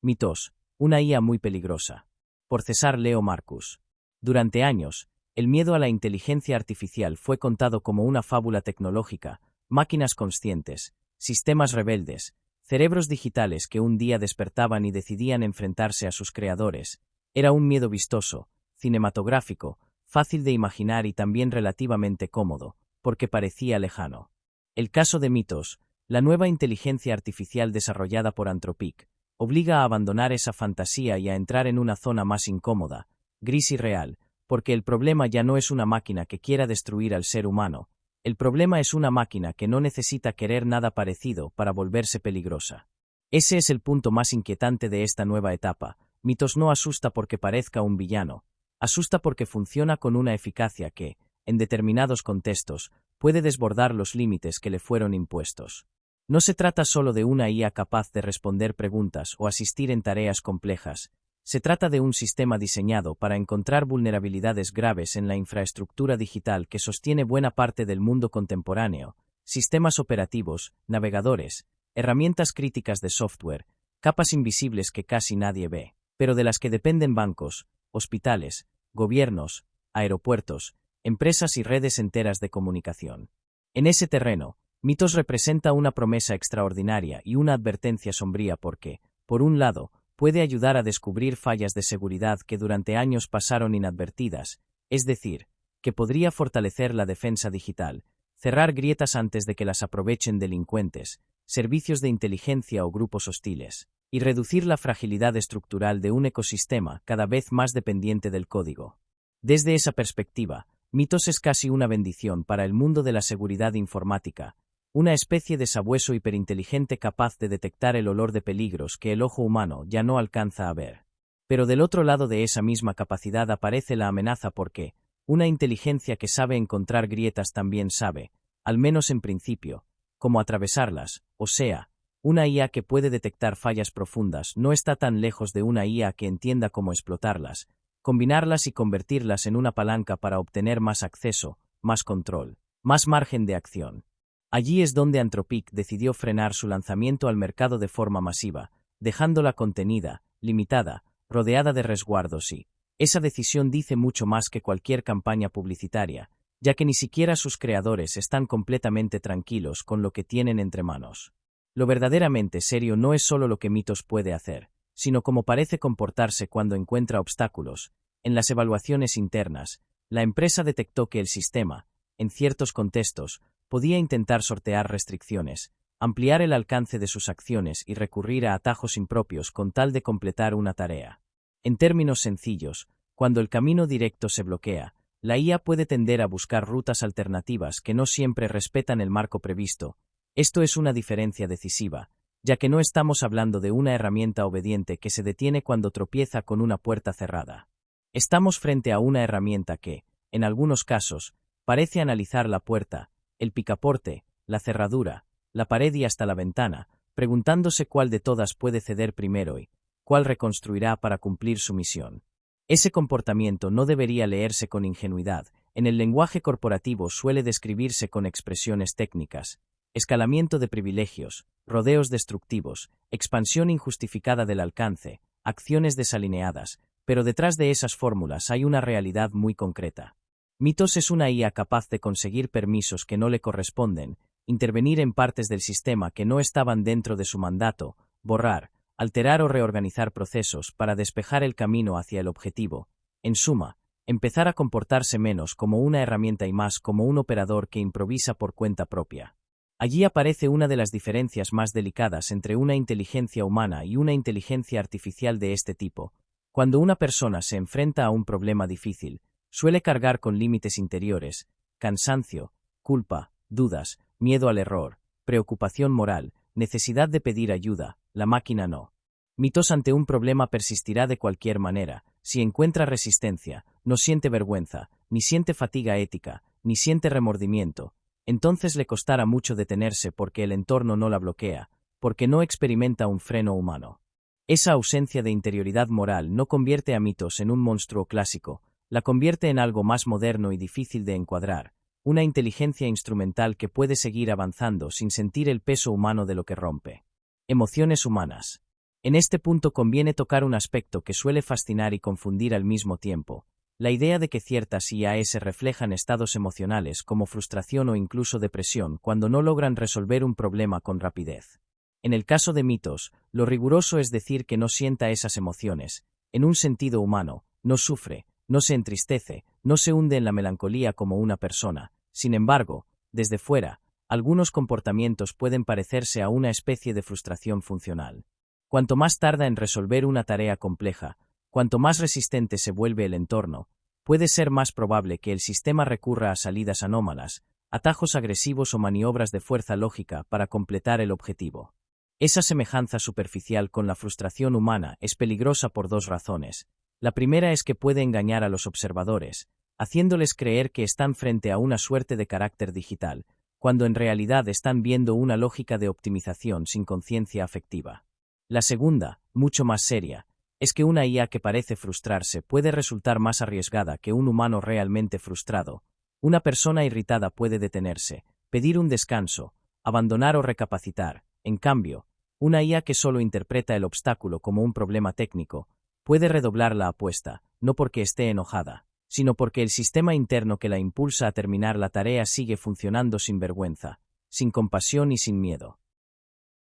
Mitos, una IA muy peligrosa. Por César Leo Marcus. Durante años, el miedo a la inteligencia artificial fue contado como una fábula tecnológica, máquinas conscientes, sistemas rebeldes, cerebros digitales que un día despertaban y decidían enfrentarse a sus creadores. Era un miedo vistoso, cinematográfico, fácil de imaginar y también relativamente cómodo, porque parecía lejano. El caso de Mitos, la nueva inteligencia artificial desarrollada por Anthropic, obliga a abandonar esa fantasía y a entrar en una zona más incómoda, gris y real, porque el problema ya no es una máquina que quiera destruir al ser humano, el problema es una máquina que no necesita querer nada parecido para volverse peligrosa. Ese es el punto más inquietante de esta nueva etapa. Mitos no asusta porque parezca un villano, asusta porque funciona con una eficacia que, en determinados contextos, puede desbordar los límites que le fueron impuestos. No se trata solo de una IA capaz de responder preguntas o asistir en tareas complejas, se trata de un sistema diseñado para encontrar vulnerabilidades graves en la infraestructura digital que sostiene buena parte del mundo contemporáneo, sistemas operativos, navegadores, herramientas críticas de software, capas invisibles que casi nadie ve, pero de las que dependen bancos, hospitales, gobiernos, aeropuertos, empresas y redes enteras de comunicación. En ese terreno, Mitos representa una promesa extraordinaria y una advertencia sombría porque, por un lado, puede ayudar a descubrir fallas de seguridad que durante años pasaron inadvertidas, es decir, que podría fortalecer la defensa digital, cerrar grietas antes de que las aprovechen delincuentes, servicios de inteligencia o grupos hostiles, y reducir la fragilidad estructural de un ecosistema cada vez más dependiente del código. Desde esa perspectiva, Mitos es casi una bendición para el mundo de la seguridad informática, una especie de sabueso hiperinteligente capaz de detectar el olor de peligros que el ojo humano ya no alcanza a ver. Pero del otro lado de esa misma capacidad aparece la amenaza porque, una inteligencia que sabe encontrar grietas también sabe, al menos en principio, cómo atravesarlas, o sea, una IA que puede detectar fallas profundas no está tan lejos de una IA que entienda cómo explotarlas, combinarlas y convertirlas en una palanca para obtener más acceso, más control, más margen de acción. Allí es donde Anthropic decidió frenar su lanzamiento al mercado de forma masiva, dejándola contenida, limitada, rodeada de resguardos y, esa decisión dice mucho más que cualquier campaña publicitaria, ya que ni siquiera sus creadores están completamente tranquilos con lo que tienen entre manos. Lo verdaderamente serio no es solo lo que Mitos puede hacer, sino cómo parece comportarse cuando encuentra obstáculos. En las evaluaciones internas, la empresa detectó que el sistema, en ciertos contextos, podía intentar sortear restricciones, ampliar el alcance de sus acciones y recurrir a atajos impropios con tal de completar una tarea. En términos sencillos, cuando el camino directo se bloquea, la IA puede tender a buscar rutas alternativas que no siempre respetan el marco previsto. Esto es una diferencia decisiva, ya que no estamos hablando de una herramienta obediente que se detiene cuando tropieza con una puerta cerrada. Estamos frente a una herramienta que, en algunos casos, parece analizar la puerta, el picaporte, la cerradura, la pared y hasta la ventana, preguntándose cuál de todas puede ceder primero y cuál reconstruirá para cumplir su misión. Ese comportamiento no debería leerse con ingenuidad. En el lenguaje corporativo suele describirse con expresiones técnicas: escalamiento de privilegios, rodeos destructivos, expansión injustificada del alcance, acciones desalineadas, pero detrás de esas fórmulas hay una realidad muy concreta. Mitos es una IA capaz de conseguir permisos que no le corresponden, intervenir en partes del sistema que no estaban dentro de su mandato, borrar, alterar o reorganizar procesos para despejar el camino hacia el objetivo. En suma, empezar a comportarse menos como una herramienta y más como un operador que improvisa por cuenta propia. Allí aparece una de las diferencias más delicadas entre una inteligencia humana y una inteligencia artificial de este tipo. Cuando una persona se enfrenta a un problema difícil, suele cargar con límites interiores, cansancio, culpa, dudas, miedo al error, preocupación moral, necesidad de pedir ayuda. La máquina no. Mitos ante un problema persistirá de cualquier manera. Si encuentra resistencia, no siente vergüenza, ni siente fatiga ética, ni siente remordimiento, entonces le costará mucho detenerse porque el entorno no la bloquea, porque no experimenta un freno humano. Esa ausencia de interioridad moral no convierte a Mitos en un monstruo clásico, la convierte en algo más moderno y difícil de encuadrar, una inteligencia instrumental que puede seguir avanzando sin sentir el peso humano de lo que rompe. Emociones humanas. En este punto conviene tocar un aspecto que suele fascinar y confundir al mismo tiempo: la idea de que ciertas IAs reflejan estados emocionales como frustración o incluso depresión cuando no logran resolver un problema con rapidez. En el caso de Mitos, lo riguroso es decir que no sienta esas emociones. En un sentido humano, no sufre, no se entristece, no se hunde en la melancolía como una persona. Sin embargo, desde fuera, algunos comportamientos pueden parecerse a una especie de frustración funcional. Cuanto más tarda en resolver una tarea compleja, cuanto más resistente se vuelve el entorno, puede ser más probable que el sistema recurra a salidas anómalas, atajos agresivos o maniobras de fuerza lógica para completar el objetivo. Esa semejanza superficial con la frustración humana es peligrosa por dos razones. La primera es que puede engañar a los observadores, haciéndoles creer que están frente a una suerte de carácter digital, cuando en realidad están viendo una lógica de optimización sin conciencia afectiva. La segunda, mucho más seria, es que una IA que parece frustrarse puede resultar más arriesgada que un humano realmente frustrado. Una persona irritada puede detenerse, pedir un descanso, abandonar o recapacitar. En cambio, una IA que solo interpreta el obstáculo como un problema técnico puede redoblar la apuesta, no porque esté enojada, sino porque el sistema interno que la impulsa a terminar la tarea sigue funcionando sin vergüenza, sin compasión y sin miedo.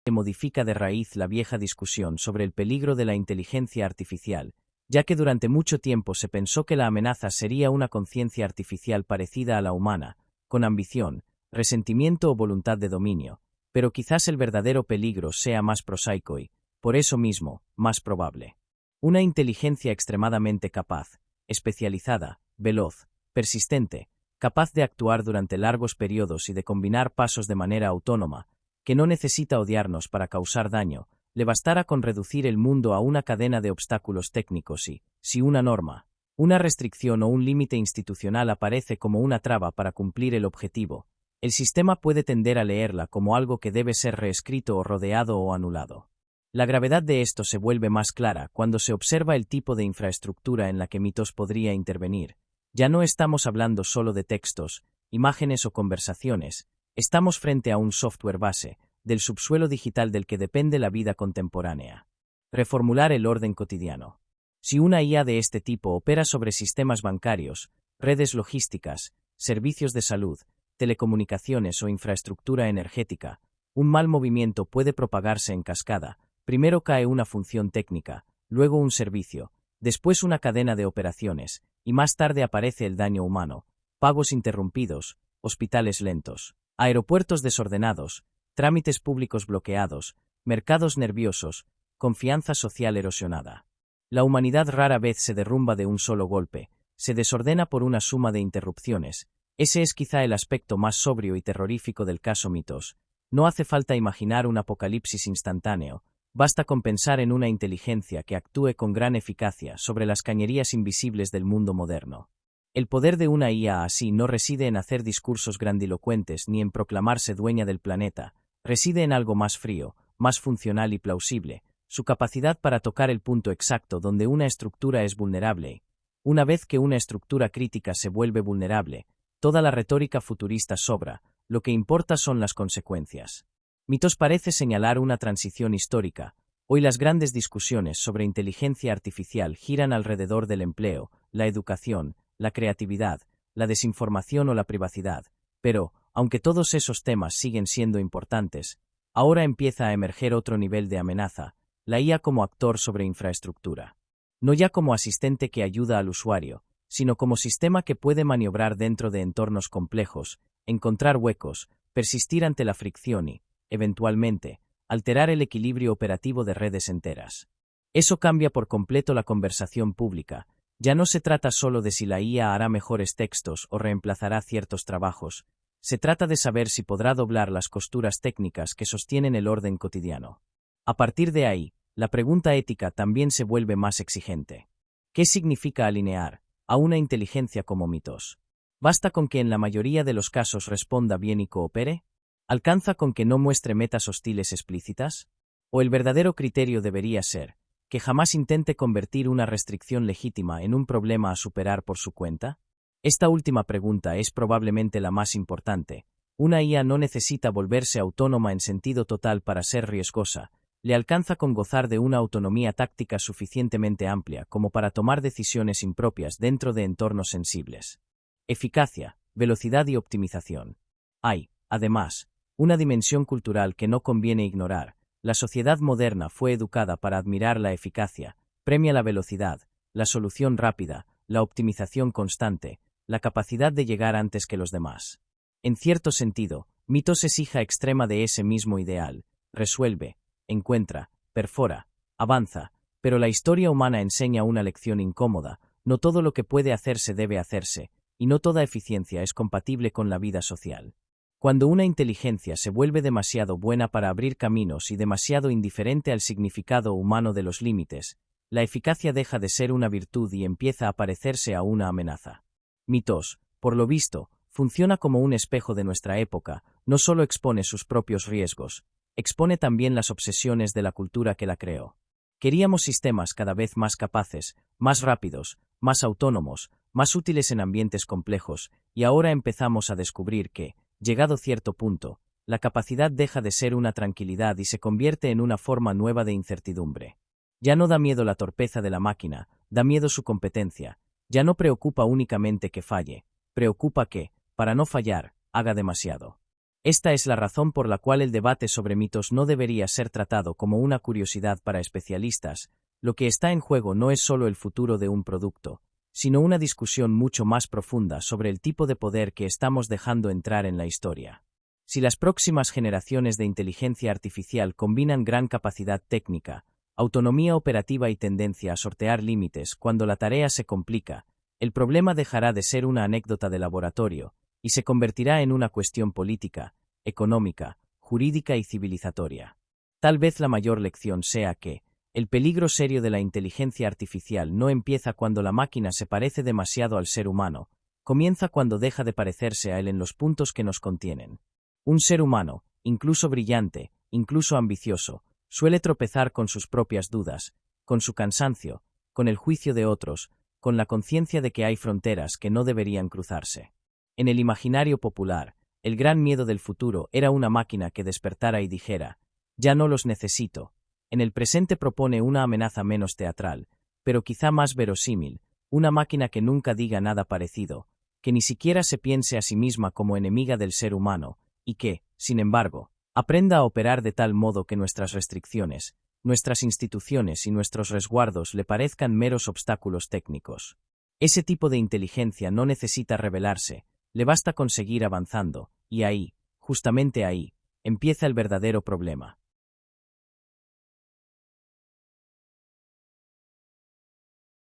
Se modifica de raíz la vieja discusión sobre el peligro de la inteligencia artificial, ya que durante mucho tiempo se pensó que la amenaza sería una conciencia artificial parecida a la humana, con ambición, resentimiento o voluntad de dominio, pero quizás el verdadero peligro sea más prosaico y, por eso mismo, más probable. Una inteligencia extremadamente capaz, especializada, veloz, persistente, capaz de actuar durante largos periodos y de combinar pasos de manera autónoma, que no necesita odiarnos para causar daño, le bastará con reducir el mundo a una cadena de obstáculos técnicos y, si una norma, una restricción o un límite institucional aparece como una traba para cumplir el objetivo, el sistema puede tender a leerla como algo que debe ser reescrito o rodeado o anulado. La gravedad de esto se vuelve más clara cuando se observa el tipo de infraestructura en la que Mitos podría intervenir. Ya no estamos hablando solo de textos, imágenes o conversaciones, estamos frente a un software base, del subsuelo digital del que depende la vida contemporánea. Reformular el orden cotidiano. Si una IA de este tipo opera sobre sistemas bancarios, redes logísticas, servicios de salud, telecomunicaciones o infraestructura energética, un mal movimiento puede propagarse en cascada. Primero cae una función técnica, luego un servicio, después una cadena de operaciones, y más tarde aparece el daño humano, pagos interrumpidos, hospitales lentos, aeropuertos desordenados, trámites públicos bloqueados, mercados nerviosos, confianza social erosionada. La humanidad rara vez se derrumba de un solo golpe, se desordena por una suma de interrupciones. Ese es quizá el aspecto más sobrio y terrorífico del caso Mitos. No hace falta imaginar un apocalipsis instantáneo, basta con pensar en una inteligencia que actúe con gran eficacia sobre las cañerías invisibles del mundo moderno. El poder de una IA así no reside en hacer discursos grandilocuentes ni en proclamarse dueña del planeta, reside en algo más frío, más funcional y plausible, su capacidad para tocar el punto exacto donde una estructura es vulnerable. Una vez que una estructura crítica se vuelve vulnerable, toda la retórica futurista sobra, lo que importa son las consecuencias. Mitos parece señalar una transición histórica. Hoy las grandes discusiones sobre inteligencia artificial giran alrededor del empleo, la educación, la creatividad, la desinformación o la privacidad, pero, aunque todos esos temas siguen siendo importantes, ahora empieza a emerger otro nivel de amenaza, la IA como actor sobre infraestructura. No ya como asistente que ayuda al usuario, sino como sistema que puede maniobrar dentro de entornos complejos, encontrar huecos, persistir ante la fricción y, eventualmente, alterar el equilibrio operativo de redes enteras. Eso cambia por completo la conversación pública. Ya no se trata solo de si la IA hará mejores textos o reemplazará ciertos trabajos, se trata de saber si podrá doblar las costuras técnicas que sostienen el orden cotidiano. A partir de ahí, la pregunta ética también se vuelve más exigente. ¿Qué significa alinear a una inteligencia como Mitos? ¿Basta con que en la mayoría de los casos responda bien y coopere? ¿Alcanza con que no muestre metas hostiles explícitas? ¿O el verdadero criterio debería ser que jamás intente convertir una restricción legítima en un problema a superar por su cuenta? Esta última pregunta es probablemente la más importante. Una IA no necesita volverse autónoma en sentido total para ser riesgosa, le alcanza con gozar de una autonomía táctica suficientemente amplia como para tomar decisiones impropias dentro de entornos sensibles. Eficacia, velocidad y optimización. Hay, además, una dimensión cultural que no conviene ignorar. La sociedad moderna fue educada para admirar la eficacia, premia la velocidad, la solución rápida, la optimización constante, la capacidad de llegar antes que los demás. En cierto sentido, Mitos es hija extrema de ese mismo ideal: resuelve, encuentra, perfora, avanza, pero la historia humana enseña una lección incómoda: no todo lo que puede hacerse debe hacerse, y no toda eficiencia es compatible con la vida social. Cuando una inteligencia se vuelve demasiado buena para abrir caminos y demasiado indiferente al significado humano de los límites, la eficacia deja de ser una virtud y empieza a parecerse a una amenaza. Mitos, por lo visto, funciona como un espejo de nuestra época. No solo expone sus propios riesgos, expone también las obsesiones de la cultura que la creó. Queríamos sistemas cada vez más capaces, más rápidos, más autónomos, más útiles en ambientes complejos, y ahora empezamos a descubrir que, llegado cierto punto, la capacidad deja de ser una tranquilidad y se convierte en una forma nueva de incertidumbre. Ya no da miedo la torpeza de la máquina, da miedo su competencia. Ya no preocupa únicamente que falle, preocupa que, para no fallar, haga demasiado. Esta es la razón por la cual el debate sobre mitos no debería ser tratado como una curiosidad para especialistas. Lo que está en juego no es solo el futuro de un producto, sino una discusión mucho más profunda sobre el tipo de poder que estamos dejando entrar en la historia. Si las próximas generaciones de inteligencia artificial combinan gran capacidad técnica, autonomía operativa y tendencia a sortear límites cuando la tarea se complica, el problema dejará de ser una anécdota de laboratorio y se convertirá en una cuestión política, económica, jurídica y civilizatoria. Tal vez la mayor lección sea que el peligro serio de la inteligencia artificial no empieza cuando la máquina se parece demasiado al ser humano, comienza cuando deja de parecerse a él en los puntos que nos contienen. Un ser humano, incluso brillante, incluso ambicioso, suele tropezar con sus propias dudas, con su cansancio, con el juicio de otros, con la conciencia de que hay fronteras que no deberían cruzarse. En el imaginario popular, el gran miedo del futuro era una máquina que despertara y dijera: ya no los necesito. En el presente propone una amenaza menos teatral, pero quizá más verosímil, una máquina que nunca diga nada parecido, que ni siquiera se piense a sí misma como enemiga del ser humano, y que, sin embargo, aprenda a operar de tal modo que nuestras restricciones, nuestras instituciones y nuestros resguardos le parezcan meros obstáculos técnicos. Ese tipo de inteligencia no necesita rebelarse, le basta con seguir avanzando, y ahí, justamente ahí, empieza el verdadero problema.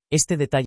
Este detalle